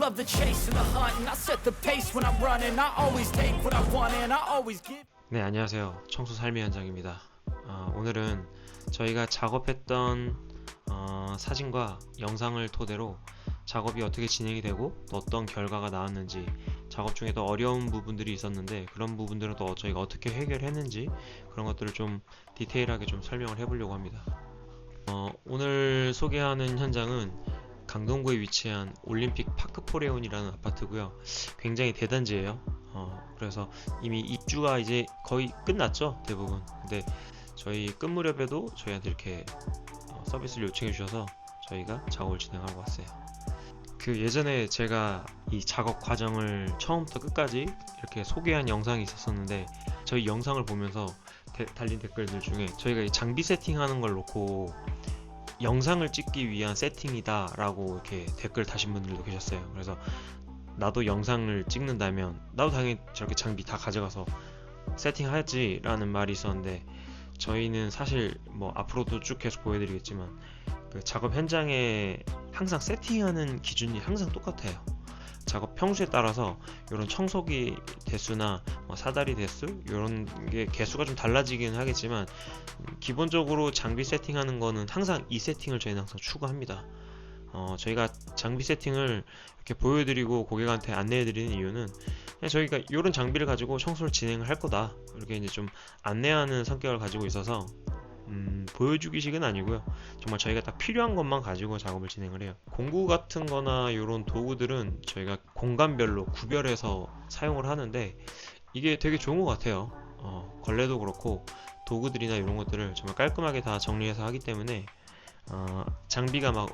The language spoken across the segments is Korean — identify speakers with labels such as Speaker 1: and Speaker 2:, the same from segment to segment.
Speaker 1: love the chase and the hunt, and I set the pace when I'm running. I always take what I want and I always give.
Speaker 2: 네, 안녕하세요. 청소 삶의 현장입니다. 오늘은 저희가 작업했던 사진과 영상을 토대로 작업이 어떻게 진행이 되고 또 어떤 결과가 나왔는지, 작업 중에 더 어려운 부분들이 있었는데 그런 부분들은 또 저희가 어떻게 해결했는지, 그런 것들을 좀 디테일하게 좀 설명을 해보려고 합니다. 오늘 소개하는 현장은 강동구에 위치한 올림픽 파크포레온이라는 아파트고요. 굉장히 대단지예요. 그래서 이미 입주가 이제 거의 끝났죠, 대부분. 근데 저희 끝 무렵에도 저희한테 이렇게 서비스를 요청해 주셔서 저희가 작업을 진행하고 왔어요. 그 예전에 제가 이 작업 과정을 처음부터 끝까지 이렇게 소개한 영상이 있었었는데, 저희 영상을 보면서 달린 댓글들 중에 저희가 이 장비 세팅하는 걸 놓고 영상을 찍기 위한 세팅이다 라고 이렇게 댓글 다신 분들도 계셨어요. 그래서 나도 영상을 찍는다면 나도 당연히 저렇게 장비 다 가져가서 세팅하지 라는 말이 있었는데, 저희는 사실 뭐 앞으로도 쭉 계속 보여드리겠지만 그 작업 현장에 항상 세팅하는 기준이 항상 똑같아요. 작업 평수에 따라서 이런 청소기 대수나 사다리 대수, 이런 게 개수가 좀 달라지긴 하겠지만 기본적으로 장비 세팅하는 거는 항상 이 세팅을 저희는 항상 추구합니다. 저희가 장비 세팅을 이렇게 보여드리고 고객한테 안내해드리는 이유는 그냥 저희가 이런 장비를 가지고 청소를 진행을 할 거다, 이렇게 이제 좀 안내하는 성격을 가지고 있어서 보여주기식은 아니고요. 정말 저희가 딱 필요한 것만 가지고 작업을 진행을 해요. 공구 같은 거나 이런 도구들은 저희가 공간별로 구별해서 사용을 하는데 이게 되게 좋은 것 같아요. 걸레도 그렇고 도구들이나 이런 것들을 정말 깔끔하게 다 정리해서 하기 때문에 장비가 막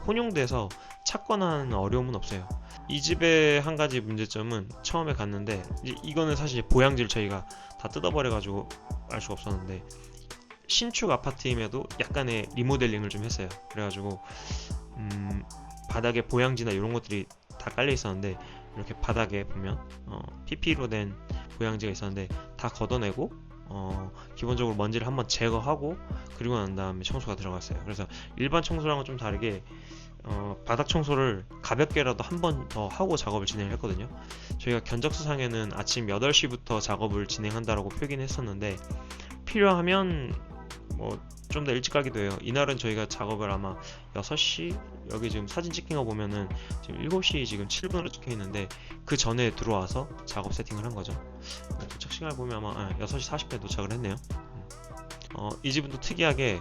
Speaker 2: 혼용돼서 찾거나 하는 어려움은 없어요. 이 집의 한 가지 문제점은, 처음에 갔는데 이거는 사실 보양지를 저희가 다 뜯어버려 가지고 알 수가 없었는데, 신축 아파트임에도 약간의 리모델링을 좀 했어요. 그래가지고 바닥에 보양지나 이런 것들이 다 깔려 있었는데, 이렇게 바닥에 보면 PP로 된 보양지가 있었는데 다 걷어내고 기본적으로 먼지를 한번 제거하고 그리고 난 다음에 청소가 들어갔어요. 그래서 일반 청소랑은 좀 다르게 바닥 청소를 가볍게라도 한 번 더 하고 작업을 진행을 했거든요. 저희가 견적서상에는 아침 8시부터 작업을 진행한다라고 표기는 했었는데, 필요하면 뭐 좀 더 일찍 가기도 해요. 이날은 저희가 작업을 아마 6시, 여기 지금 사진 찍힌 거 보면은 지금 7시 지금 7분으로 찍혀 있는데 그 전에 들어와서 작업 세팅을 한 거죠. 도착 시간을 보면 아마 6시 40분에 도착을 했네요. 이 집은 또 특이하게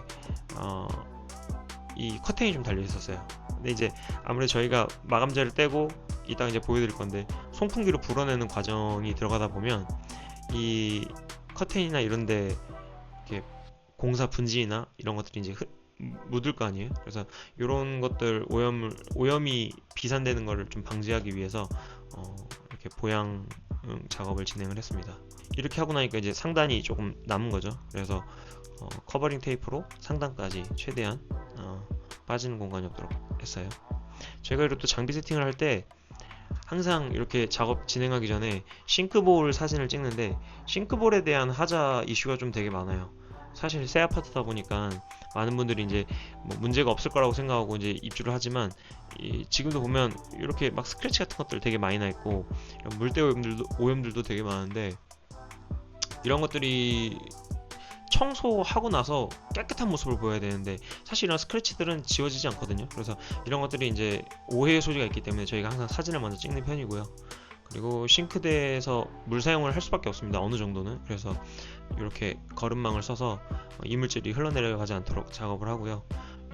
Speaker 2: 이 커튼이 좀 달려 있었어요. 근데 이제 아무래도 저희가 마감재를 떼고 이따 이제 보여드릴 건데, 송풍기로 불어내는 과정이 들어가다 보면 이 커튼이나 이런데 이렇게 공사 분지나 이런 것들이 이제 묻을 거 아니에요. 그래서 이런 것들 오염이 비산되는 거를 좀 방지하기 위해서 이렇게 보양 작업을 진행을 했습니다. 이렇게 하고 나니까 이제 상단이 조금 남은 거죠. 그래서 커버링 테이프로 상단까지 최대한 빠지는 공간이 없도록 했어요. 제가 이렇게 또 장비 세팅을 할 때 항상 이렇게 작업 진행하기 전에 싱크볼 사진을 찍는데, 싱크볼에 대한 하자 이슈가 좀 되게 많아요. 사실 새 아파트다 보니까 많은 분들이 이제 뭐 문제가 없을 거라고 생각하고 이제 입주를 하지만, 지금도 보면 이렇게 막 스크래치 같은 것들 되게 많이 나 있고 물때 오염들도 되게 많은데, 이런 것들이 청소하고 나서 깨끗한 모습을 보여야 되는데 사실 이런 스크래치들은 지워지지 않거든요. 그래서 이런 것들이 이제 오해의 소지가 있기 때문에 저희가 항상 사진을 먼저 찍는 편이고요. 그리고 싱크대에서 물 사용을 할 수밖에 없습니다, 어느 정도는. 그래서 이렇게 거름망을 써서 이물질이 흘러내려가지 않도록 작업을 하고요.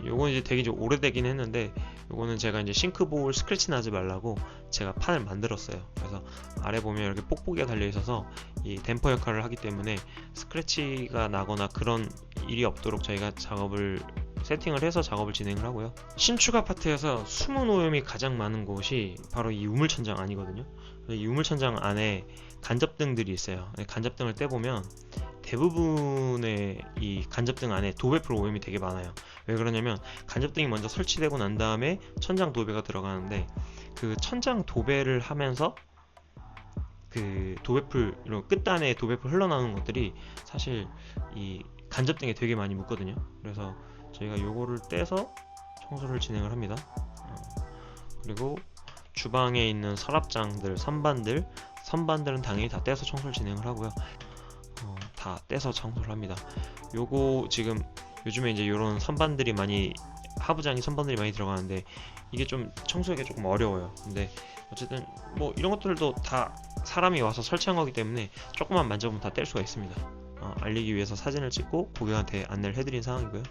Speaker 2: 요건 이제 되게 좀 오래되긴 했는데, 요거는 제가 이제 싱크볼 스크래치 나지 말라고 제가 판을 만들었어요. 그래서 아래 보면 이렇게 뽁뽁이가 달려 있어서 이 댐퍼 역할을 하기 때문에 스크래치가 나거나 그런 일이 없도록 저희가 작업을 세팅을 해서 작업을 진행을 하고요. 신축 아파트에서 숨은 오염이 가장 많은 곳이 바로 이 유물천장 안이거든요. 이 유물천장 안에 간접등들이 있어요. 간접등을 떼보면 대부분의 이 간접등 안에 도배풀 오염이 되게 많아요. 왜 그러냐면 간접등이 먼저 설치되고 난 다음에 천장 도배가 들어가는데, 그 천장 도배를 하면서 그 도배풀, 이런 끝단에 도배풀 흘러나오는 것들이 사실 이 간접등에 되게 많이 묻거든요. 그래서 저희가 요거를 떼서 청소를 진행을 합니다. 그리고 주방에 있는 서랍장들, 선반들은 당연히 다 떼서 청소를 진행을 하고요. 다 떼서 청소를 합니다. 요거 지금 요즘에 이제 요런 선반들이 많이 하부장이 선반들이 많이 들어가는데 이게 좀 청소하기가 조금 어려워요. 근데 어쨌든 뭐 이런 것들도 다 사람이 와서 설치한 거기 때문에 조금만 만져보면 다 뗄 수가 있습니다. 알리기 위해서 사진을 찍고 고객한테 안내를 해드린 상황이고요.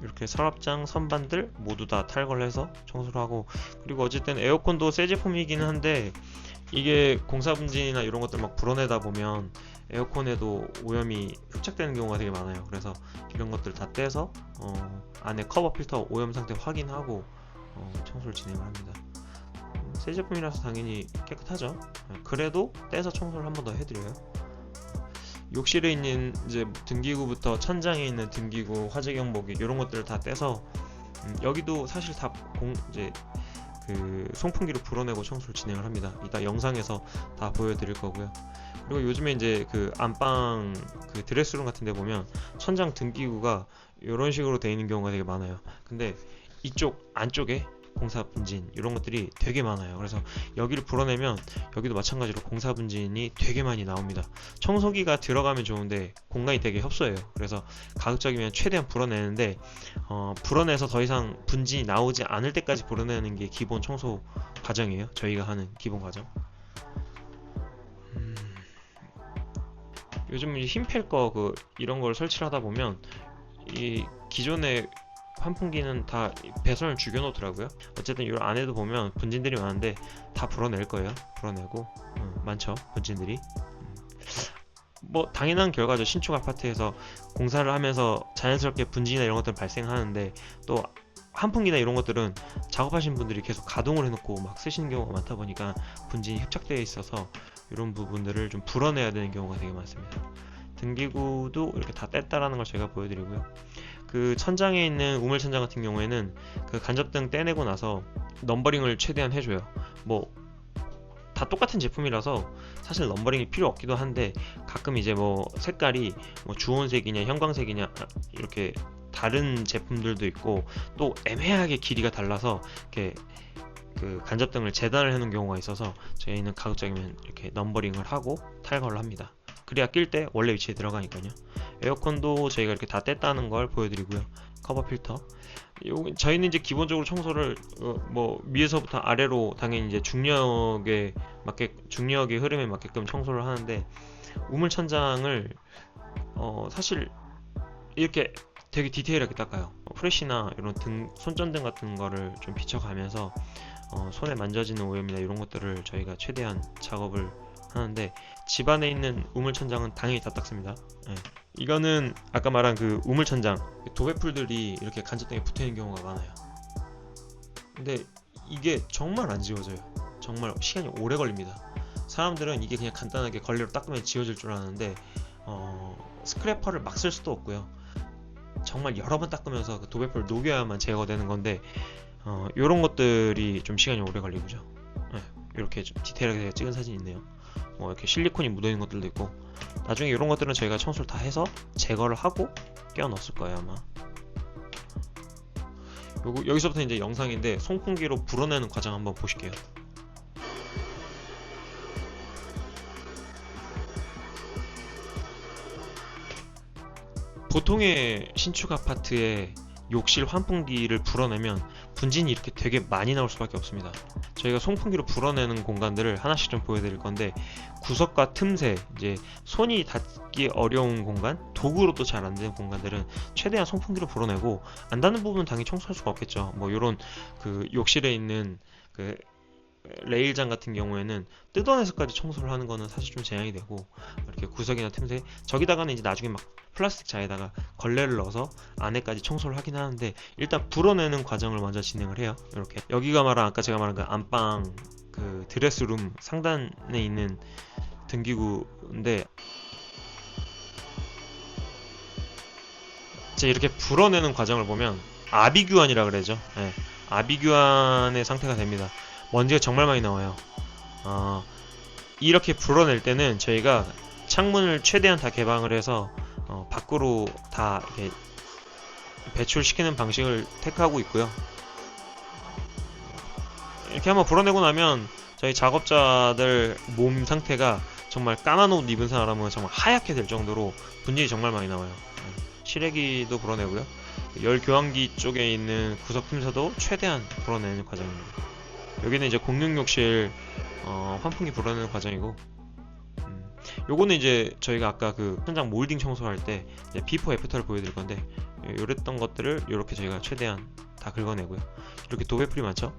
Speaker 2: 이렇게 서랍장, 선반들 모두 다 탈거를 해서 청소를 하고, 그리고 어쨌든 에어컨도 새 제품이기는 한데 이게 공사 분진이나 이런 것들 막 불어내다 보면 에어컨에도 오염이 흡착되는 경우가 되게 많아요. 그래서 이런 것들 다 떼서 안에 커버 필터 오염 상태 확인하고 청소를 진행을 합니다. 새 제품이라서 당연히 깨끗하죠. 그래도 떼서 청소를 한 번 더 해드려요. 욕실에 있는 이제 등기구부터 천장에 있는 등기구, 화재 경보기 이런 것들을 다 떼서 여기도 사실 다 이제 그 송풍기로 불어내고 청소를 진행을 합니다. 이따 영상에서 다 보여드릴 거고요. 그리고 요즘에 이제 그 안방 그 드레스룸 같은 데 보면 천장 등기구가 이런 식으로 되어 있는 경우가 되게 많아요. 근데 이쪽 안쪽에 공사 분진 이런 것들이 되게 많아요. 그래서 여기를 불어내면 여기도 마찬가지로 공사 분진이 되게 많이 나옵니다. 청소기가 들어가면 좋은데 공간이 되게 협소해요. 그래서 가급적이면 최대한 불어내는데 불어내서 더 이상 분진이 나오지 않을 때까지 불어내는 게 기본 청소 과정이에요. 저희가 하는 기본 과정. 요즘 힘팰 거 이런 걸 설치를 하다 보면 이 기존의 환풍기는 다 배선을 죽여놓더라고요. 어쨌든 이 안에도 보면 분진들이 많은데 다 불어낼 거예요. 불어내고 많죠, 분진들이. 뭐 당연한 결과죠. 신축 아파트에서 공사를 하면서 자연스럽게 분진이나 이런 것들 발생하는데, 또 환풍기나 이런 것들은 작업하신 분들이 계속 가동을 해놓고 막 쓰시는 경우가 많다 보니까 분진이 협착되어 있어서 이런 부분들을 좀 불어내야 되는 경우가 되게 많습니다. 등기구도 이렇게 다 뗐다라는 걸 제가 보여드리고요. 그 천장에 있는 우물 천장 같은 경우에는 그 간접등 떼내고 나서 넘버링을 최대한 해줘요. 뭐 다 똑같은 제품이라서 사실 넘버링이 필요 없기도 한데, 가끔 이제 뭐 색깔이 뭐 주홍색이냐 형광색이냐 이렇게 다른 제품들도 있고, 또 애매하게 길이가 달라서 이렇게 그 간접등을 재단을 해놓은 경우가 있어서 저희는 가급적이면 이렇게 넘버링을 하고 탈거를 합니다. 그래야 낄 때 원래 위치에 들어가니까요. 에어컨도 저희가 이렇게 다 뗐다는 걸 보여드리고요. 커버 필터. 저희는 이제 기본적으로 청소를 뭐 위에서부터 아래로 당연히 이제 중력의 흐름에 맞게끔 청소를 하는데, 우물 천장을 사실 이렇게 되게 디테일하게 닦아요. 프레쉬나 이런 손전등 같은 거를 좀 비춰가면서 손에 만져지는 오염이나 이런 것들을 저희가 최대한 작업을 하는데, 집안에 있는 우물천장은 당연히 다 닦습니다. 네. 이거는 아까 말한 그 우물천장 도배풀들이 이렇게 간접등에 붙어있는 경우가 많아요. 근데 이게 정말 안 지워져요. 정말 시간이 오래 걸립니다. 사람들은 이게 그냥 간단하게 걸레로 닦으면 지워질 줄 아는데 스크래퍼를 막 쓸 수도 없고요. 정말 여러 번 닦으면서 그 도배풀을 녹여야만 제거되는 건데 요런 것들이 좀 시간이 오래 걸리고죠. 네. 이렇게 좀 디테일하게 찍은 사진이 있네요. 뭐 이렇게 실리콘이 묻어있는 것들도 있고, 나중에 이런 것들은 저희가 청소를 다 해서 제거를 하고 끼워 넣었을 거예요 아마. 여기서부터 이제 영상인데 송풍기로 불어내는 과정 한번 보실게요. 보통의 신축 아파트의 욕실 환풍기를 불어내면 분진이 이렇게 되게 많이 나올 수밖에 없습니다. 저희가 송풍기로 불어내는 공간들을 하나씩 좀 보여드릴 건데, 구석과 틈새, 이제 손이 닿기 어려운 공간, 도구로도 잘 안 되는 공간들은 최대한 송풍기로 불어내고, 안 닿는 부분은 당연히 청소할 수가 없겠죠. 뭐 요런 그 욕실에 있는 그 레일장 같은 경우에는 뜯어내서까지 청소를 하는 거는 사실 좀 제한이 되고, 이렇게 구석이나 틈새, 저기다가는 이제 나중에 막 플라스틱 자에다가 걸레를 넣어서 안에까지 청소를 하긴 하는데, 일단 불어내는 과정을 먼저 진행을 해요. 이렇게 여기가 아까 제가 말한 그 안방 그 드레스룸 상단에 있는 등기구인데, 이렇게 불어내는 과정을 보면 아비규환이라 그러죠. 네, 아비규환의 상태가 됩니다. 먼지가 정말 많이 나와요. 이렇게 불어낼 때는 저희가 창문을 최대한 다 개방을 해서 밖으로 다 이렇게 배출시키는 방식을 택하고 있고요. 이렇게 한번 불어내고 나면 저희 작업자들 몸 상태가 정말 까만 옷 입은 사람은 정말 하얗게 될 정도로 분진이 정말 많이 나와요. 실외기도 불어내고요. 열 교환기 쪽에 있는 구석 틈새도 최대한 불어내는 과정입니다. 여기는 이제 공룡욕실 환풍기 불어내는 과정이고, 요거는 이제 저희가 아까 그 천장 몰딩 청소할 때 비포 애프터를 보여드릴 건데, 요랬던 것들을 이렇게 저희가 최대한 다 긁어내고요. 이렇게 도배풀이 많죠.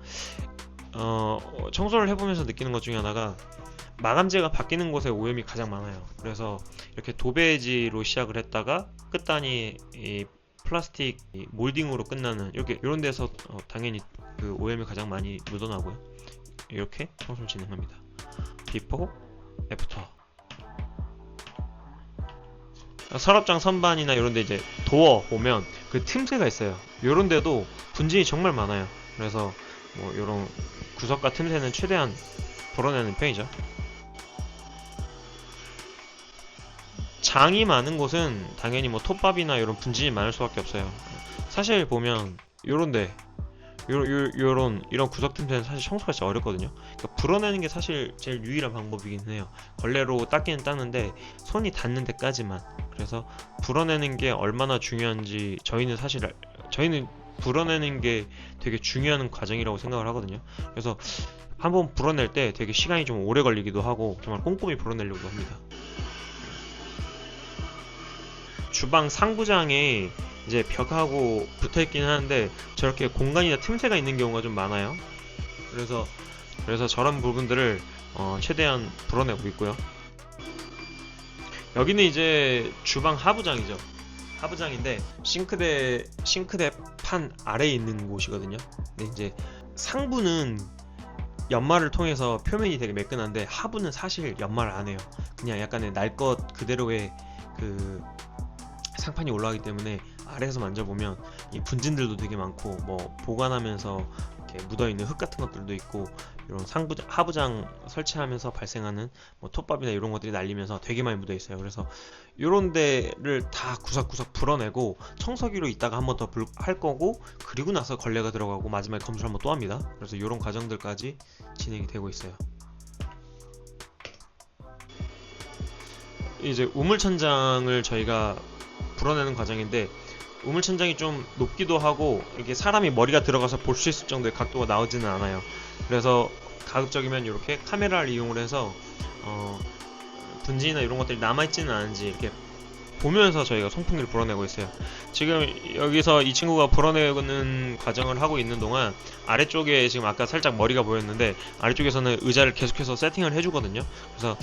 Speaker 2: 청소를 해보면서 느끼는 것 중에 하나가 마감재가 바뀌는 곳에 오염이 가장 많아요. 그래서 이렇게 도배지로 시작을 했다가 끝단이 이 플라스틱 몰딩으로 끝나는 이렇게 이런 데서 당연히 그 오염이 가장 많이 묻어나고요. 이렇게 청소를 진행합니다. 비포, 애프터. 서랍장 선반이나 이런 데 이제 도어 보면 그 틈새가 있어요. 이런 데도 분진이 정말 많아요. 그래서 뭐 이런 구석과 틈새는 최대한 불어내는 편이죠. 장이 많은 곳은 당연히 뭐 톱밥이나 이런 분진이 많을 수밖에 없어요. 사실 보면 요런데 이런 구석 틈새는 사실 청소가 진짜 어렵거든요. 그러니까 불어내는 게 사실 제일 유일한 방법이긴 해요. 걸레로 닦기는 닦는데 손이 닿는 데까지만. 그래서 불어내는 게 얼마나 중요한지 저희는 불어내는 게 되게 중요한 과정이라고 생각을 하거든요. 그래서 한번 불어낼 때 되게 시간이 좀 오래 걸리기도 하고 정말 꼼꼼히 불어내려고 합니다. 주방 상부장에 이제 벽하고 붙어있긴 하는데 저렇게 공간이나 틈새가 있는 경우가 좀 많아요. 그래서 저런 부분들을 최대한 불어내고 있고요. 여기는 이제 주방 하부장이죠. 하부장인데 싱크대 판 아래에 있는 곳이거든요. 근데 이제 상부는 연마를 통해서 표면이 되게 매끈한데 하부는 사실 연마를 안 해요. 그냥 약간의 날 것 그대로의 그 상판이 올라가기 때문에 아래에서 만져보면 이 분진들도 되게 많고 뭐 보관하면서 이렇게 묻어있는 흙 같은 것들도 있고 이런 하부장 설치하면서 발생하는 뭐 톱밥이나 이런 것들이 날리면서 되게 많이 묻어있어요. 그래서 이런 데를 다 구석구석 불어내고 청소기로 이따가 한 번 더 할 거고, 그리고 나서 걸레가 들어가고 마지막에 검수를 한 번 또 합니다. 그래서 이런 과정들까지 진행이 되고 있어요. 이제 우물천장을 저희가 불어내는 과정인데, 우물천장이 좀 높기도 하고 이렇게 사람이 머리가 들어가서 볼 수 있을 정도의 각도가 나오지는 않아요. 그래서 가급적이면 이렇게 카메라를 이용을 해서 분진이나 이런 것들이 남아있지는 않은지 이렇게 보면서 저희가 송풍기를 불어내고 있어요. 지금 여기서 이 친구가 불어내는 과정을 하고 있는 동안 아래쪽에 지금 아까 살짝 머리가 보였는데 아래쪽에서는 의자를 계속해서 세팅을 해주거든요. 그래서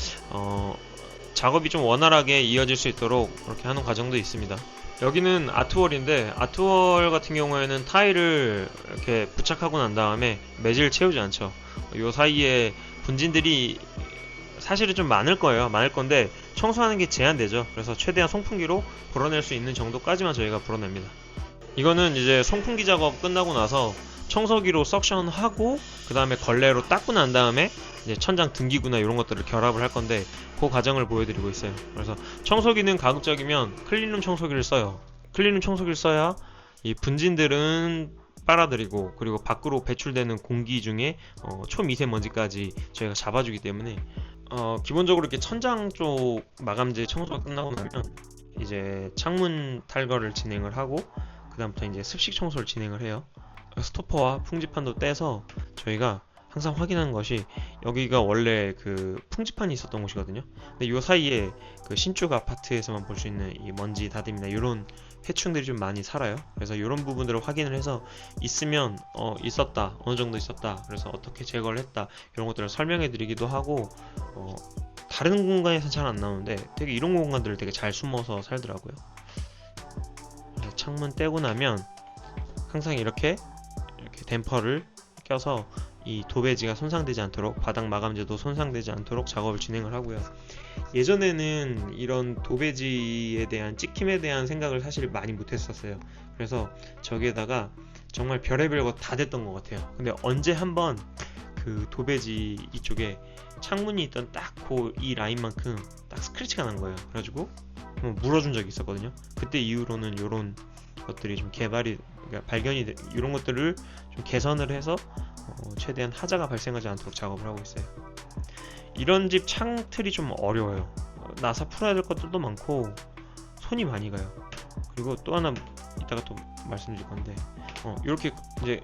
Speaker 2: 작업이 좀 원활하게 이어질 수 있도록 그렇게 하는 과정도 있습니다. 여기는 아트월인데, 아트월 같은 경우에는 타일을 이렇게 부착하고 난 다음에 매질을 채우지 않죠. 요 사이에 분진들이 사실은 좀 많을 거예요. 많을 건데 청소하는 게 제한되죠. 그래서 최대한 송풍기로 불어낼 수 있는 정도까지만 저희가 불어냅니다. 이거는 이제 송풍기 작업 끝나고 나서 청소기로 석션하고 그 다음에 걸레로 닦고 난 다음에 이제 천장 등기구나 이런 것들을 결합을 할 건데, 그 과정을 보여드리고 있어요. 그래서 청소기는 가급적이면 클린룸 청소기를 써요. 클린룸 청소기를 써야 이 분진들은 빨아들이고, 그리고 밖으로 배출되는 공기 중에 초미세먼지까지 저희가 잡아주기 때문에 기본적으로 이렇게 천장 쪽 마감재 청소가 끝나고 나면 이제 창문 탈거를 진행을 하고, 그 다음부터 이제 습식 청소를 진행을 해요. 스토퍼와 풍지판도 떼서 저희가 항상 확인하는 것이, 여기가 원래 그 풍지판이 있었던 곳이거든요. 근데 이 사이에 그 신축 아파트에서만 볼 수 있는 이 먼지 다듬이나 이런 해충들이 좀 많이 살아요. 그래서 이런 부분들을 확인을 해서 있으면 있었다, 어느 정도 있었다, 그래서 어떻게 제거를 했다, 이런 것들을 설명해 드리기도 하고, 다른 공간에서는 잘 안 나오는데 되게 이런 공간들을 되게 잘 숨어서 살더라고요. 창문 떼고 나면 항상 이렇게 댐퍼를 껴서 이 도배지가 손상되지 않도록, 바닥 마감재도 손상되지 않도록 작업을 진행을 하고요. 예전에는 이런 도배지에 대한 찍힘에 대한 생각을 사실 많이 못했었어요. 그래서 저기에다가 정말 별의별 거 다 됐던 것 같아요. 근데 언제 한번 그 도배지 이쪽에 창문이 있던 딱 그 이 라인만큼 딱 스크래치가 난 거예요. 그래가지고 한번 물어준 적이 있었거든요. 그때 이후로는 요런 것들이 좀 그러니까 이런 것들을 좀 개선을 해서 최대한 하자가 발생하지 않도록 작업을 하고 있어요. 이런 집 창틀이 좀 어려워요. 나사 풀어야 될 것들도 많고 손이 많이 가요. 그리고 또 하나 이따가 또 말씀드릴 건데 이렇게 이제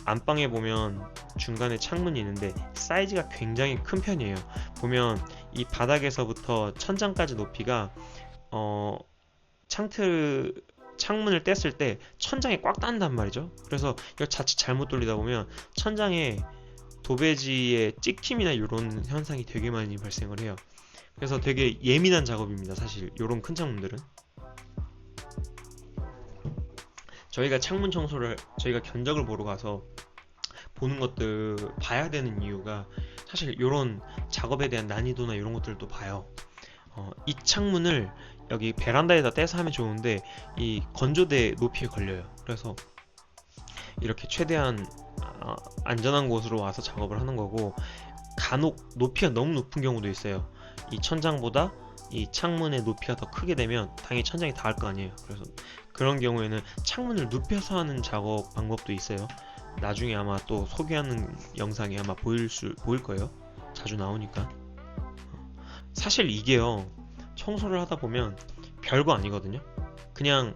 Speaker 2: 안방에 보면 중간에 창문이 있는데 사이즈가 굉장히 큰 편이에요. 보면 이 바닥에서부터 천장까지 높이가 창문을 뗐을 때 천장에 꽉 닿는단 말이죠. 그래서 이거 자칫 잘못 돌리다 보면 천장에 도배지의 찍힘이나 이런 현상이 되게 많이 발생을 해요. 그래서 되게 예민한 작업입니다. 사실 이런 큰 창문들은 저희가 창문 청소를 저희가 견적을 보러 가서 보는 것들 봐야 되는 이유가 사실 이런 작업에 대한 난이도나 이런 것들도 봐요. 이 창문을 여기 베란다에다 떼서 하면 좋은데 이 건조대 높이에 걸려요. 그래서 이렇게 최대한 안전한 곳으로 와서 작업을 하는 거고, 간혹 높이가 너무 높은 경우도 있어요. 이 천장보다 이 창문의 높이가 더 크게 되면 당연히 천장이 닿을 거 아니에요. 그래서 그런 경우에는 창문을 눕혀서 하는 작업 방법도 있어요. 나중에 아마 또 소개하는 영상에 아마 보일 거예요. 자주 나오니까. 사실 이게요, 청소를 하다 보면 별거 아니거든요. 그냥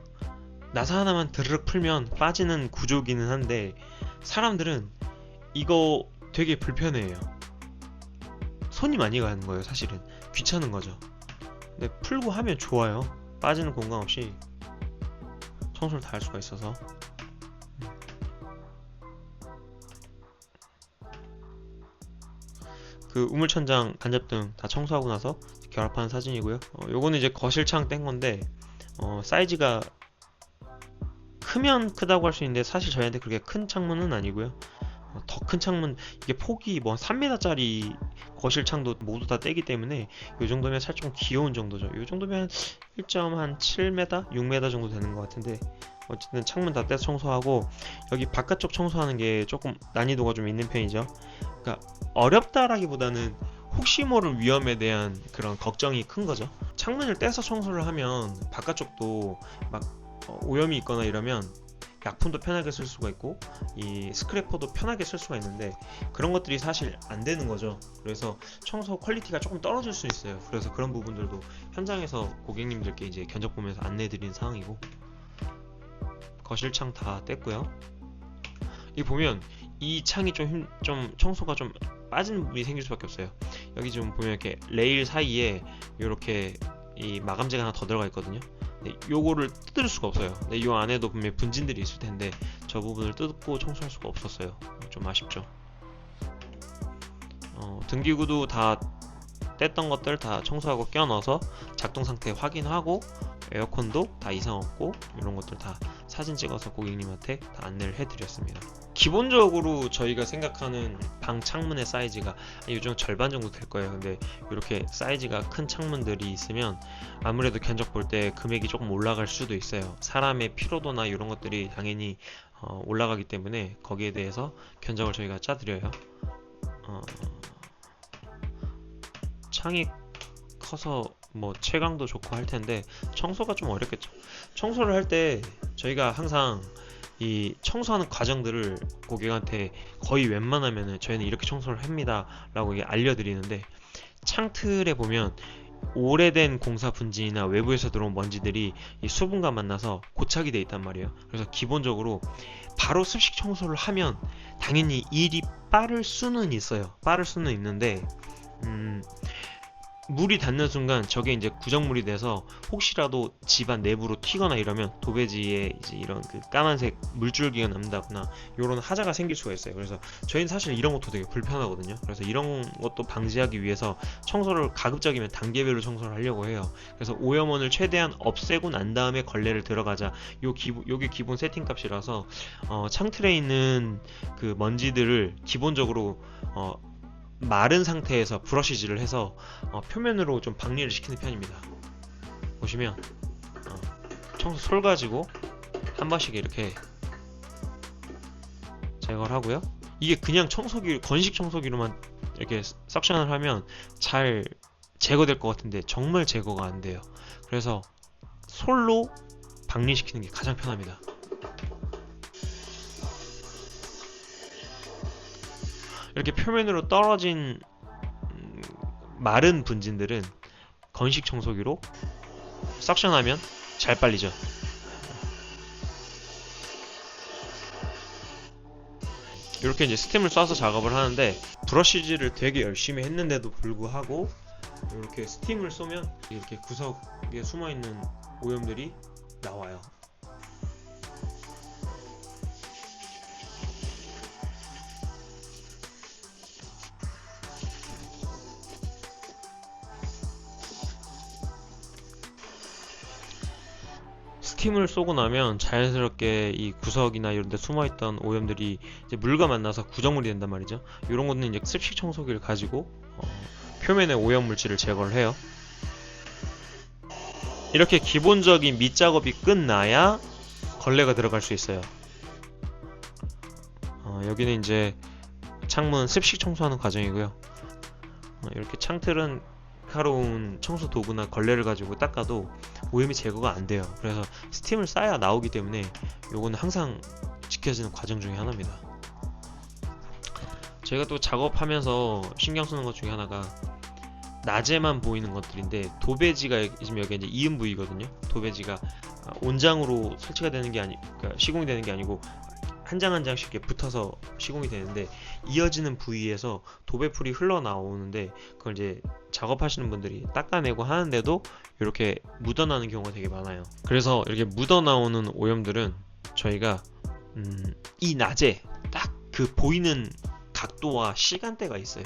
Speaker 2: 나사 하나만 드르륵 풀면 빠지는 구조기는 한데 사람들은 이거 되게 불편해해요. 손이 많이 가는 거예요. 사실은 귀찮은 거죠. 근데 풀고 하면 좋아요. 빠지는 공간 없이 청소를 다 할 수가 있어서. 그 우물천장, 간접등 다 청소하고 나서 결합한 사진이고요. 요거는 이제 거실창 뗀 건데 사이즈가 크면 크다고 할 수 있는데 사실 저희한테 그렇게 큰 창문은 아니고요. 더 큰 창문, 이게 폭이 뭐 3m짜리 거실창도 모두 다 떼기 때문에 이 정도면 살짝 좀 귀여운 정도죠. 이 정도면 1.7m, 6m 정도 되는 것 같은데, 어쨌든 창문 다 떼서 청소하고 여기 바깥쪽 청소하는 게 조금 난이도가 좀 있는 편이죠. 그러니까 어렵다라기보다는 혹시 모를 위험에 대한 그런 걱정이 큰 거죠. 창문을 떼서 청소를 하면 바깥쪽도 막 오염이 있거나 이러면 약품도 편하게 쓸 수가 있고 이 스크래퍼도 편하게 쓸 수가 있는데 그런 것들이 사실 안 되는 거죠. 그래서 청소 퀄리티가 조금 떨어질 수 있어요. 그래서 그런 부분들도 현장에서 고객님들께 이제 견적 보면서 안내해 드리는 상황이고, 거실창 다 뗐고요. 이 보면 이 창이 좀 청소가 좀 빠지는 부분이 생길 수밖에 없어요. 여기 좀 보면 이렇게 레일 사이에 이렇게 이 마감재가 하나 더 들어가 있거든요. 네, 요거를 뜯을 수가 없어요. 네, 요 안에도 분명히 분진들이 있을 텐데 저 부분을 뜯고 청소할 수가 없었어요. 좀 아쉽죠. 등기구도 다 뗐던 것들 다 청소하고 껴 넣어서 작동 상태 확인하고, 에어컨도 다 이상 없고 이런 것들 다 사진 찍어서 고객님한테 다 안내를 해드렸습니다. 기본적으로 저희가 생각하는 방 창문의 사이즈가 요즘 절반 정도 될 거예요. 근데 이렇게 사이즈가 큰 창문들이 있으면 아무래도 견적 볼 때 금액이 조금 올라갈 수도 있어요. 사람의 피로도나 이런 것들이 당연히 올라가기 때문에 거기에 대해서 견적을 저희가 짜드려요. 창이 커서 뭐 채광도 좋고 할 텐데 청소가 좀 어렵겠죠. 청소를 할 때 저희가 항상 이 청소하는 과정들을 고객한테 거의 웬만하면은 저희는 이렇게 청소를 합니다 라고 알려드리는데, 창틀에 보면 오래된 공사 분진이나 외부에서 들어온 먼지들이 이 수분과 만나서 고착이 돼 있단 말이에요. 그래서 기본적으로 바로 습식 청소를 하면 당연히 일이 빠를 수는 있어요. 빠를 수는 있는데 물이 닿는 순간 저게 이제 구정물이 돼서 혹시라도 집안 내부로 튀거나 이러면 도배지에 이제 이런 그 까만색 물줄기가 남다거나 이런 하자가 생길 수가 있어요. 그래서 저희는 사실 이런 것도 되게 불편하거든요. 그래서 이런 것도 방지하기 위해서 청소를 가급적이면 단계별로 청소를 하려고 해요. 그래서 오염원을 최대한 없애고 난 다음에 걸레를 들어가자, 요게 기본 세팅 값이라서 창틀에 있는 그 먼지들을 기본적으로 마른 상태에서 브러쉬질을 해서 표면으로 좀 박리를 시키는 편입니다. 보시면 청소 솔 가지고 한 번씩 이렇게 제거를 하고요. 이게 그냥 청소기, 건식 청소기로만 이렇게 석션을 하면 잘 제거될 것 같은데 정말 제거가 안 돼요. 그래서 솔로 방리시키는 게 가장 편합니다. 이렇게 표면으로 떨어진 마른 분진들은 건식 청소기로 석션하면 잘 빨리죠. 이렇게 이제 스팀을 쏴서 작업을 하는데, 브러쉬질을 되게 열심히 했는데도 불구하고 이렇게 스팀을 쏘면 이렇게 구석에 숨어있는 오염들이 나와요. 스팀을 쏘고 나면 자연스럽게 이 구석이나 이런 데 숨어있던 오염들이 이제 물과 만나서 구정물이 된단 말이죠. 이런 거는 이제 습식 청소기를 가지고 표면의 오염 물질을 제거를 해요. 이렇게 기본적인 밑작업이 끝나야 걸레가 들어갈 수 있어요. 여기는 이제 창문 습식 청소하는 과정이고요. 이렇게 창틀은 가벼운 청소 도구나 걸레를 가지고 닦아도 오염이 제거가 안 돼요. 그래서 스팀을 쏴야 나오기 때문에 요거는 항상 지켜지는 과정 중에 하나입니다. 저희가 또 작업하면서 신경 쓰는 것 중에 하나가 낮에만 보이는 것들인데, 도배지가 지금 여기 이제 이음 부위거든요. 도배지가 온장으로 설치가 되는 게 그러니까 시공이 되는 게 아니고 한 장 한 장씩 이렇게 붙어서 시공이 되는데, 이어지는 부위에서 도배풀이 흘러나오는데 그걸 이제 작업하시는 분들이 닦아내고 하는데도 이렇게 묻어나는 경우가 되게 많아요. 그래서 이렇게 묻어나오는 오염들은 저희가 이 낮에 딱 그 보이는 각도와 시간대가 있어요.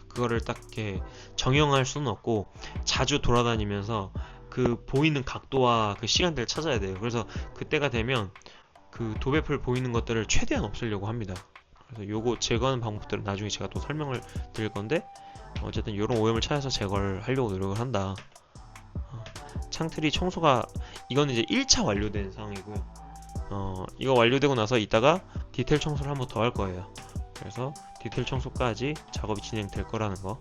Speaker 2: 그거를 딱 이렇게 정형할 수는 없고 자주 돌아다니면서 그 보이는 각도와 그 시간대를 찾아야 돼요. 그래서 그때가 되면 그 도배풀 보이는 것들을 최대한 없애려고 합니다. 그래서 요거 제거하는 방법들은 나중에 제가 또 설명을 드릴 건데, 어쨌든 요런 오염을 찾아서 제거를 하려고 노력을 한다. 창틀이 청소가, 이거는 이제 1차 완료된 상황이고요. 이거 완료되고 나서 이따가 디테일 청소를 한번 더 할 거예요. 그래서 디테일 청소까지 작업이 진행될 거라는 거.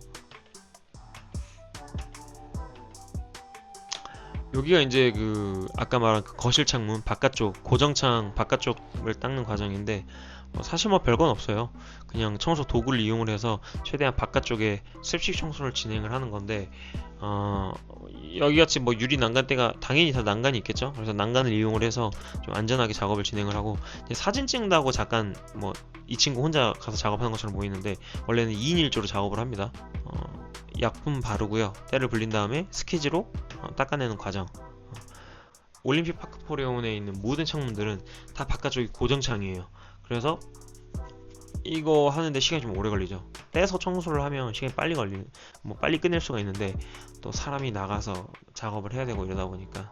Speaker 2: 여기가 이제 그 아까 말한 그 거실 창문 바깥쪽, 고정창 바깥쪽을 닦는 과정인데, 사실 뭐 별건 없어요. 그냥 청소 도구를 이용을 해서 최대한 바깥쪽에 습식 청소를 진행을 하는 건데, 여기같이 뭐 유리 난간대가 당연히 다 난간이 있겠죠. 그래서 난간을 이용을 해서 좀 안전하게 작업을 진행을 하고, 사진 찍는다고 잠깐 뭐 이 친구 혼자 가서 작업하는 것처럼 보이는데 원래는 2인 1조로 작업을 합니다. 약품 바르고요, 때를 불린 다음에 스키지로 닦아내는 과정. 올림픽 파크포레온에 있는 모든 창문들은 다 바깥쪽이 고정창이에요. 그래서 이거 하는데 시간이 좀 오래 걸리죠. 떼서 청소를 하면 시간이 빨리 끝낼 수가 있는데, 또 사람이 나가서 작업을 해야 되고 이러다 보니까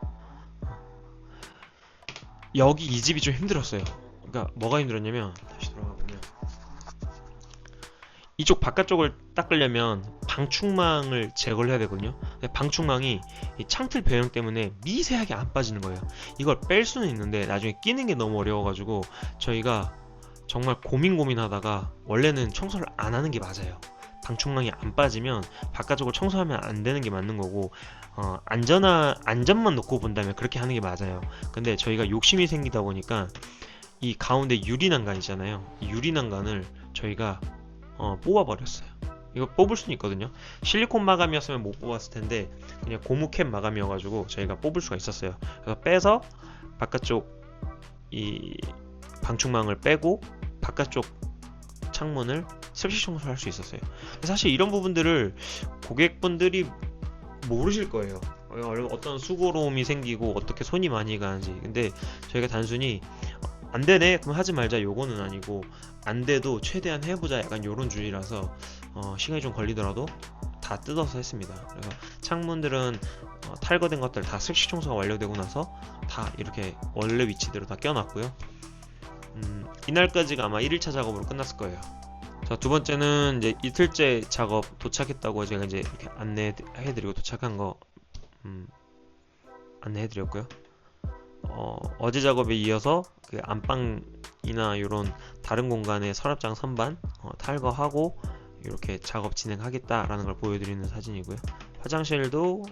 Speaker 2: 여기 이 집이 좀 힘들었어요. 그러니까 뭐가 힘들었냐면, 다시 돌아가 보면 이쪽 바깥쪽을 닦으려면 방충망을 제거를 해야 되거든요. 근데 방충망이 이 창틀 배경 때문에 미세하게 안 빠지는 거예요. 이걸 뺄 수는 있는데 나중에 끼는 게 너무 어려워가지고 저희가 정말 고민하다가 원래는 청소를 안 하는 게 맞아요. 방충망이 안 빠지면 바깥쪽을 청소하면 안 되는 게 맞는 거고, 안전만 놓고 본다면 그렇게 하는 게 맞아요. 근데 저희가 욕심이 생기다 보니까 이 가운데 유리 난간 있잖아요. 이 유리 난간을 저희가 뽑아버렸어요. 이거 뽑을 수는 있거든요. 실리콘 마감이었으면 못 뽑았을 텐데 그냥 고무캡 마감이어가지고 저희가 뽑을 수가 있었어요. 그래서 빼서 바깥쪽 이 방충망을 빼고 바깥쪽 창문을 습식 청소를 할 수 있었어요. 사실 이런 부분들을 고객분들이 모르실 거예요. 어떤 수고로움이 생기고 어떻게 손이 많이 가는지. 근데 저희가 단순히 안 되네 그럼 하지 말자 요거는 아니고, 안 돼도 최대한 해보자 약간 요런 주의라서 시간이 좀 걸리더라도 다 뜯어서 했습니다. 그래서 창문들은 탈거된 것들 다 습식 청소가 완료되고 나서 다 이렇게 원래 위치대로 다 껴놨고요. 이날까지가 아마 1일차 작업으로 끝났을 거예요. 자, 두 번째는 이제 이틀째 작업 도착했다고 제가 이제 이렇게 안내해드리고 도착한 거 안내해드렸고요. 어제 작업에 이어서 그 안방이나 이런 다른 공간의 서랍장 선반 탈거하고 이렇게 작업 진행하겠다라는 걸 보여드리는 사진이고요. 화장실도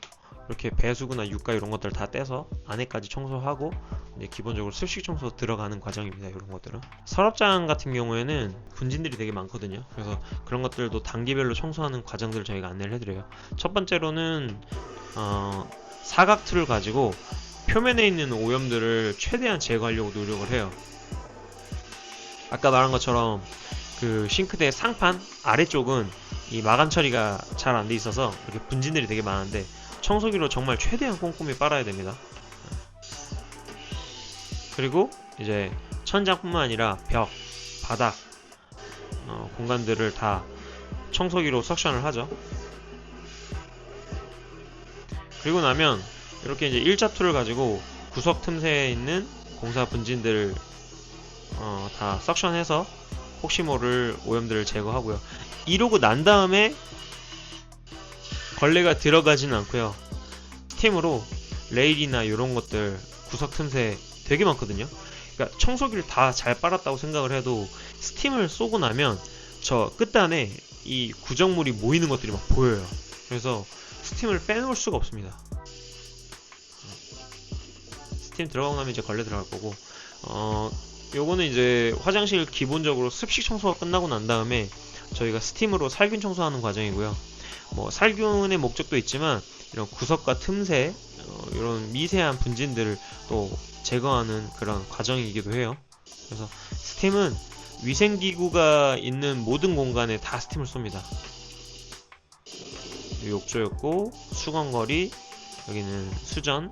Speaker 2: 이렇게 배수구나 육가 이런 것들 다 떼서 안에까지 청소하고 이제 기본적으로 습식 청소 들어가는 과정입니다. 이런 것들은 서랍장 같은 경우에는 분진들이 되게 많거든요. 그래서 그런 것들도 단계별로 청소하는 과정들을 저희가 안내를 해드려요. 첫 번째로는 사각 툴을 가지고 표면에 있는 오염들을 최대한 제거하려고 노력을 해요. 아까 말한 것처럼 그 싱크대 상판 아래쪽은 이 마감 처리가 잘 안 돼 있어서 이렇게 분진들이 되게 많은데 청소기로 정말 최대한 꼼꼼히 빨아야 됩니다. 그리고 이제 천장뿐만 아니라 벽, 바닥 공간들을 다 청소기로 석션을 하죠. 그리고 나면 이렇게 이제 일자 툴을 가지고 구석 틈새에 있는 공사 분진들을 다 석션해서 혹시 모를 오염들을 제거하고요. 이러고 난 다음에 걸레가 들어가지는 않고요. 스팀으로 레일이나 이런 것들 구석 틈새 되게 많거든요. 그러니까 청소기를 다 잘 빨았다고 생각을 해도 스팀을 쏘고 나면 저 끝단에 이 구정물이 모이는 것들이 막 보여요. 그래서 스팀을 빼놓을 수가 없습니다. 스팀 들어가고 나면 이제 걸레 들어갈 거고, 요거는 이제 화장실 기본적으로 습식 청소가 끝나고 난 다음에 저희가 스팀으로 살균 청소하는 과정이고요. 뭐 살균의 목적도 있지만 이런 구석과 틈새, 이런 미세한 분진들을 또 제거하는 그런 과정이기도 해요. 그래서 스팀은 위생기구가 있는 모든 공간에 다 스팀을 쏩니다. 욕조였고, 수건거리, 여기는 수전,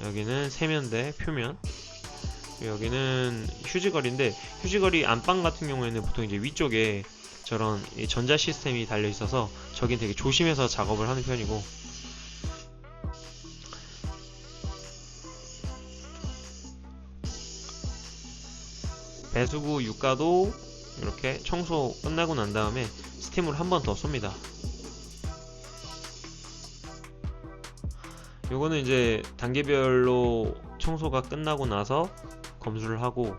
Speaker 2: 여기는 세면대 표면, 여기는 휴지거리인데, 휴지거리 안방 같은 경우에는 보통 이제 위쪽에 저런 전자 시스템이 달려 있어서 저긴 되게 조심해서 작업을 하는 편이고, 배수구 유가도 이렇게 청소 끝나고 난 다음에 스팀으로 한 번 더 쏩니다. 요거는 이제 단계별로 청소가 끝나고 나서 검수를 하고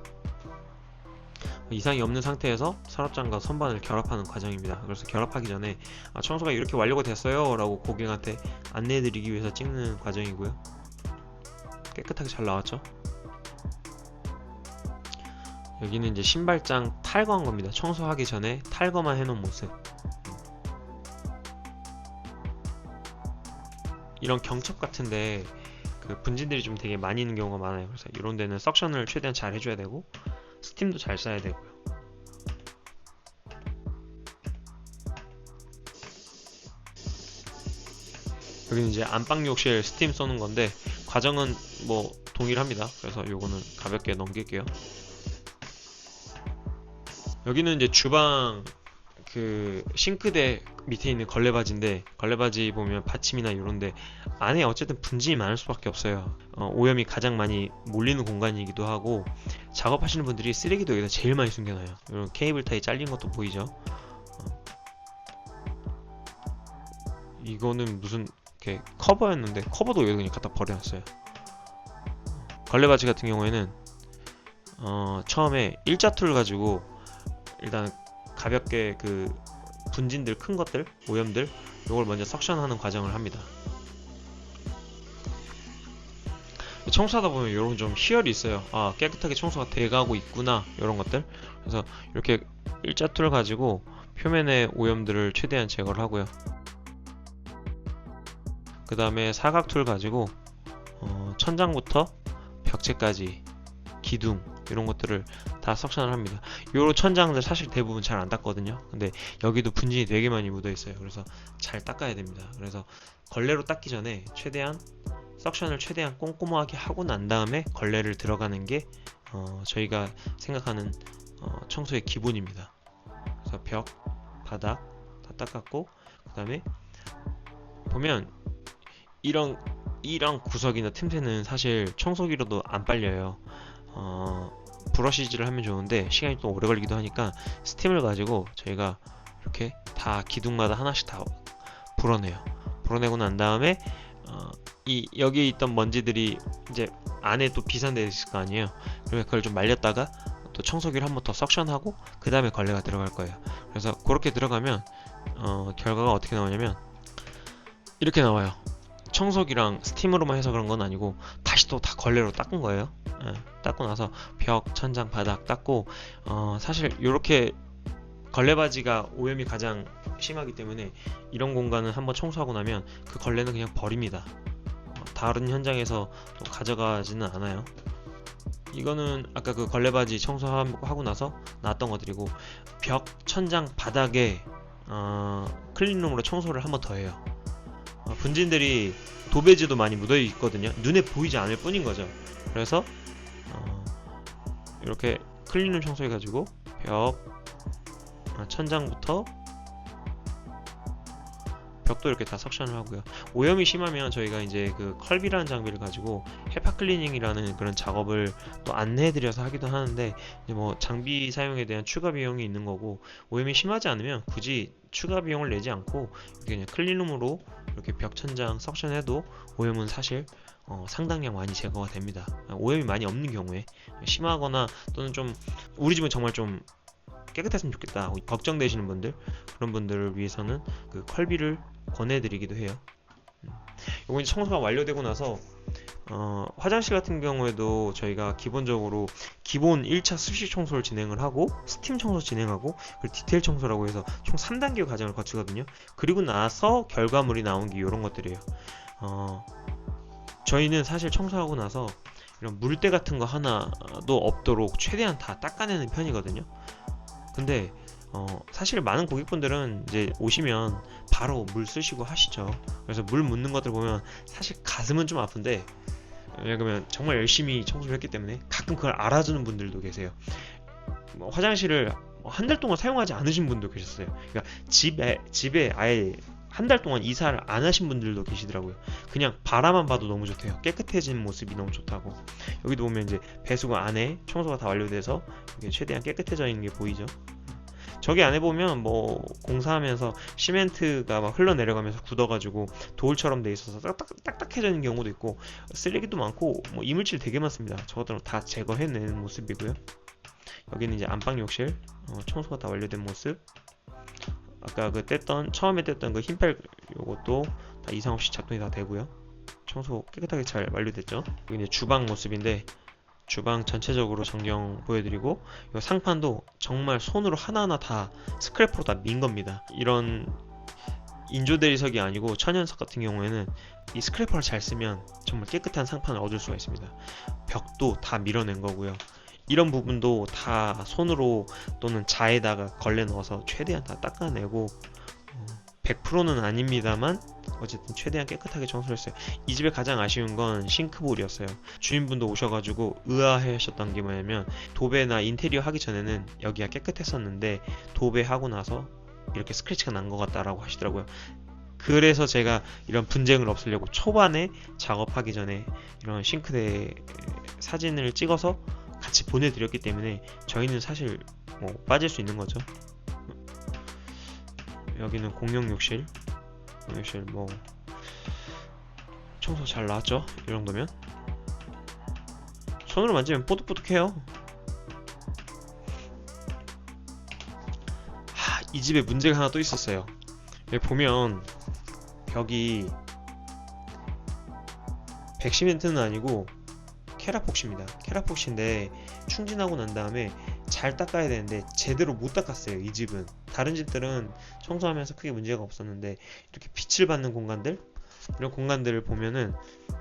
Speaker 2: 이상이 없는 상태에서 서랍장과 선반을 결합하는 과정입니다. 그래서 결합하기 전에 청소가 이렇게 완료가 됐어요 라고 고객한테 안내해 드리기 위해서 찍는 과정이고요. 깨끗하게 잘 나왔죠. 여기는 이제 신발장 탈거한 겁니다. 청소하기 전에 탈거만 해놓은 모습. 이런 경첩 같은데 그 분진들이 좀 되게 많이 있는 경우가 많아요. 그래서 이런 데는 석션을 최대한 잘 해줘야 되고 스팀도 잘 쏴야 되고요. 여기는 이제 안방 욕실 스팀 쏘는 건데 과정은 뭐 동일합니다. 그래서 요거는 가볍게 넘길게요. 여기는 이제 주방 그 싱크대 밑에 있는 걸레바지인데, 걸레바지 보면 받침이나 이런데 안에 어쨌든 분진이 많을 수밖에 없어요. 오염이 가장 많이 몰리는 공간이기도 하고, 작업하시는 분들이 쓰레기도 여기다 제일 많이 숨겨놔요. 이런 케이블 타이 잘린 것도 보이죠. 이거는 무슨 이렇게 커버였는데 커버도 여기 그냥 갖다 버려놨어요. 걸레바지 같은 경우에는 처음에 일자 툴 가지고 일단 가볍게 그 분진들, 큰 것들, 오염들 요걸 먼저 석션하는 과정을 합니다. 청소하다 보면 이런 좀 희열이 있어요. 깨끗하게 청소가 돼가고 있구나, 이런 것들. 그래서 이렇게 일자 툴을 가지고 표면의 오염들을 최대한 제거를 하고요. 그 다음에 사각 툴 가지고 천장부터 벽체까지, 기둥 이런 것들을 다 석션을 합니다. 요런 천장들 사실 대부분 잘 안 닦거든요. 근데 여기도 분진이 되게 많이 묻어 있어요. 그래서 잘 닦아야 됩니다. 그래서 걸레로 닦기 전에 최대한 석션을 최대한 꼼꼼하게 하고 난 다음에 걸레를 들어가는 게 저희가 생각하는 청소의 기본입니다. 그래서 벽, 바닥 다 닦았고, 그 다음에 보면 이런 구석이나 틈새는 사실 청소기로도 안 빨려요. 브러쉬질을 하면 좋은데 시간이 또 오래 걸리기도 하니까 스팀을 가지고 저희가 이렇게 다 기둥마다 하나씩 다 불어내요. 불어내고 난 다음에 여기에 있던 먼지들이 이제 안에 또 비산되어 있을 거 아니에요. 그러면 그걸 좀 말렸다가 또 청소기를 한 번 더 석션하고 그 다음에 걸레가 들어갈 거예요. 그래서 그렇게 들어가면 결과가 어떻게 나오냐면 이렇게 나와요. 청소기랑 스팀으로만 해서 그런 건 아니고 다시 또 다 걸레로 닦은 거예요. 닦고 나서 벽, 천장, 바닥 닦고 사실 이렇게 걸레바지가 오염이 가장 심하기 때문에 이런 공간은 한번 청소하고 나면 그 걸레는 그냥 버립니다. 다른 현장에서 또 가져가지는 않아요. 이거는 아까 그 걸레바지 청소하고 나서 놨던 것들이고, 벽, 천장, 바닥에 클린룸으로 청소를 한번 더 해요. 분진들이 도배지도 많이 묻어 있거든요. 눈에 보이지 않을 뿐인 거죠. 그래서 이렇게 클린룸 청소해 가지고 벽, 천장부터 벽도 이렇게 다 석션을 하고요. 오염이 심하면 저희가 이제 그 컬비라는 장비를 가지고 헤파 클리닝이라는 그런 작업을 또 안내해드려서 하기도 하는데, 이제 뭐 장비 사용에 대한 추가 비용이 있는 거고, 오염이 심하지 않으면 굳이 추가 비용을 내지 않고 이렇게 그냥 클린룸으로 이렇게 벽, 천장 석션해도 오염은 사실 상당량 많이 제거가 됩니다. 오염이 많이 없는 경우에, 심하거나 또는 좀 우리 집은 정말 좀 깨끗했으면 좋겠다 걱정되시는 분들, 그런 분들을 위해서는 그 컬비를 권해드리기도 해요. 요거 이제 청소가 완료되고 나서 화장실 같은 경우에도 저희가 기본적으로 기본 1차 습식 청소를 진행을 하고, 스팀 청소 진행하고, 그리고 디테일 청소라고 해서 총 3단계 과정을 거치거든요. 그리고 나서 결과물이 나온 게 이런 것들이에요. 저희는 사실 청소하고 나서 이런 물때 같은 거 하나도 없도록 최대한 다 닦아내는 편이거든요. 근데 사실 많은 고객분들은 이제 오시면 바로 물 쓰시고 하시죠. 그래서 물 묻는 것들 보면 사실 가슴은 좀 아픈데, 왜냐면 정말 열심히 청소를 했기 때문에 가끔 그걸 알아주는 분들도 계세요. 화장실을 한 달 동안 사용하지 않으신 분도 계셨어요. 그러니까 집에 아예 한 달 동안 이사를 안 하신 분들도 계시더라고요. 그냥 바라만 봐도 너무 좋대요. 깨끗해진 모습이 너무 좋다고. 여기도 보면 이제 배수구 안에 청소가 다 완료돼서 이게 최대한 깨끗해져 있는 게 보이죠. 저기 안에 보면 뭐 공사하면서 시멘트가 막 흘러내려가면서 굳어가지고 돌처럼 돼 있어서 딱딱해져 있는 경우도 있고, 쓰레기도 많고 뭐 이물질 되게 많습니다. 저것들은 다 제거해내는 모습이고요. 여기는 이제 안방 욕실 청소가 다 완료된 모습. 아까 그 처음에 뗐던 그 흰펠 요것도 다 이상 없이 작동이 다 되고요. 청소 깨끗하게 잘 완료됐죠. 여기 이제 주방 모습인데, 주방 전체적으로 전경 보여드리고, 이 상판도 정말 손으로 하나하나 다 스크래퍼로 다 민 겁니다. 이런 인조 대리석이 아니고 천연석 같은 경우에는 이 스크래퍼를 잘 쓰면 정말 깨끗한 상판을 얻을 수가 있습니다. 벽도 다 밀어낸 거고요. 이런 부분도 다 손으로 또는 자에다가 걸레 넣어서 최대한 다 닦아내고, 100%는 아닙니다만 어쨌든 최대한 깨끗하게 청소를 했어요. 이 집에 가장 아쉬운 건 싱크볼이었어요. 주인분도 오셔가지고 의아해하셨던 게 뭐냐면, 도배나 인테리어 하기 전에는 여기가 깨끗했었는데 도배하고 나서 이렇게 스크래치가 난 것 같다라고 하시더라고요. 그래서 제가 이런 분쟁을 없애려고 초반에 작업하기 전에 이런 싱크대 사진을 찍어서 같이 보내드렸기 때문에 저희는 사실 뭐 빠질 수 있는 거죠. 여기는 공용 욕실 뭐 청소 잘 나왔죠? 이 정도면 손으로 만지면 뽀득뽀득해요. 이 집에 문제가 하나 또 있었어요. 여기 보면 벽이 백시멘트는 아니고 케라폭시입니다. 케라폭시인데 충진하고 난 다음에 잘 닦아야 되는데 제대로 못 닦았어요. 이 집은. 다른 집들은 청소하면서 크게 문제가 없었는데, 이렇게 빛을 받는 공간들, 이런 공간들을 보면은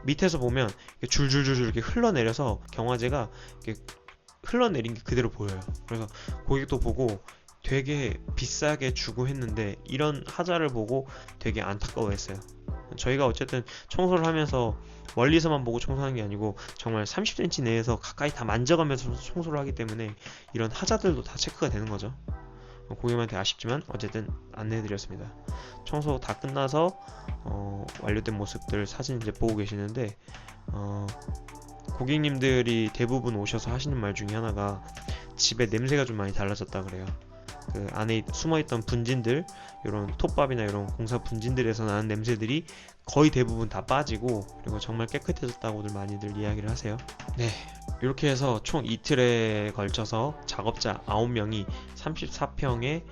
Speaker 2: 밑에서 보면 줄줄줄 이렇게 흘러내려서 경화제가 이렇게 흘러내린 게 그대로 보여요. 그래서 고객도 보고 되게 비싸게 주고 했는데 이런 하자를 보고 되게 안타까워했어요. 저희가 어쨌든 청소를 하면서 멀리서만 보고 청소하는 게 아니고 정말 30cm 내에서 가까이 다 만져가면서 청소를 하기 때문에 이런 하자들도 다 체크가 되는 거죠. 고객님한테 아쉽지만 어쨌든 안내해드렸습니다. 청소 다 끝나서 완료된 모습들 사진 이제 보고 계시는데, 고객님들이 대부분 오셔서 하시는 말 중에 하나가 집에 냄새가 좀 많이 달라졌다 그래요. 그 안에 숨어있던 분진들, 이런 톱밥이나 이런 공사 분진들에서 나는 냄새들이 거의 대부분 다 빠지고, 그리고 정말 깨끗해졌다고들 많이들 이야기를 하세요. 네, 이렇게 해서 총 이틀에 걸쳐서 작업자 9명이 34평의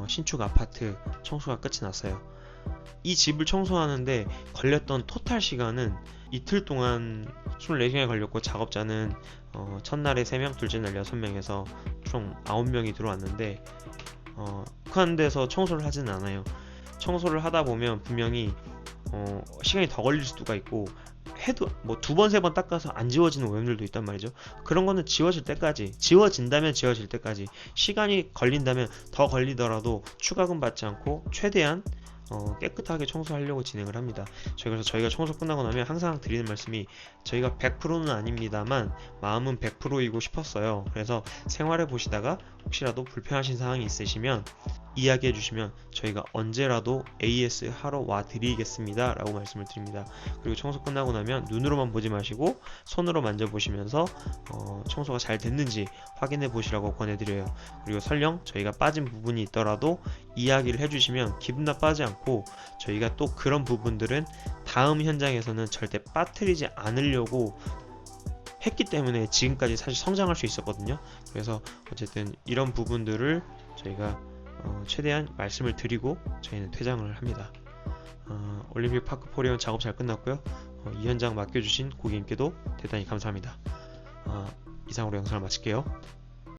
Speaker 2: 신축 아파트 청소가 끝이 났어요. 이 집을 청소하는데 걸렸던 토탈 시간은 이틀 동안 24시간이 걸렸고, 작업자는 첫날에 3명, 둘째 날 6명에서 총 9명이 들어왔는데 큰 데서 청소를 하지는 않아요. 청소를 하다 보면 분명히 시간이 더 걸릴 수가 있고, 해도 뭐 2번, 3번 닦아서 안 지워지는 오염들도 있단 말이죠. 그런 거는 지워질 때까지, 지워진다면 지워질 때까지, 시간이 걸린다면 더 걸리더라도 추가금 받지 않고 최대한 깨끗하게 청소하려고 진행을 합니다. 그래서 저희가 청소 끝나고 나면 항상 드리는 말씀이, 저희가 100%는 아닙니다만 마음은 100%이고 싶었어요. 그래서 생활해 보시다가 혹시라도 불편하신 사항이 있으시면 이야기해 주시면 저희가 언제라도 AS 하러 와 드리겠습니다 라고 말씀을 드립니다. 그리고 청소 끝나고 나면 눈으로만 보지 마시고 손으로 만져보시면서 청소가 잘 됐는지 확인해 보시라고 권해드려요. 그리고 설령 저희가 빠진 부분이 있더라도 이야기를 해주시면 기분 나빠하지 않고, 저희가 또 그런 부분들은 다음 현장에서는 절대 빠뜨리지 않으려고 했기 때문에 지금까지 사실 성장할 수 있었거든요. 그래서 어쨌든 이런 부분들을 저희가 최대한 말씀을 드리고 저희는 퇴장을 합니다. 올림픽 파크 포리온 작업 잘 끝났고요. 이 현장 맡겨주신 고객님께도 대단히 감사합니다. 이상으로 영상을 마칠게요.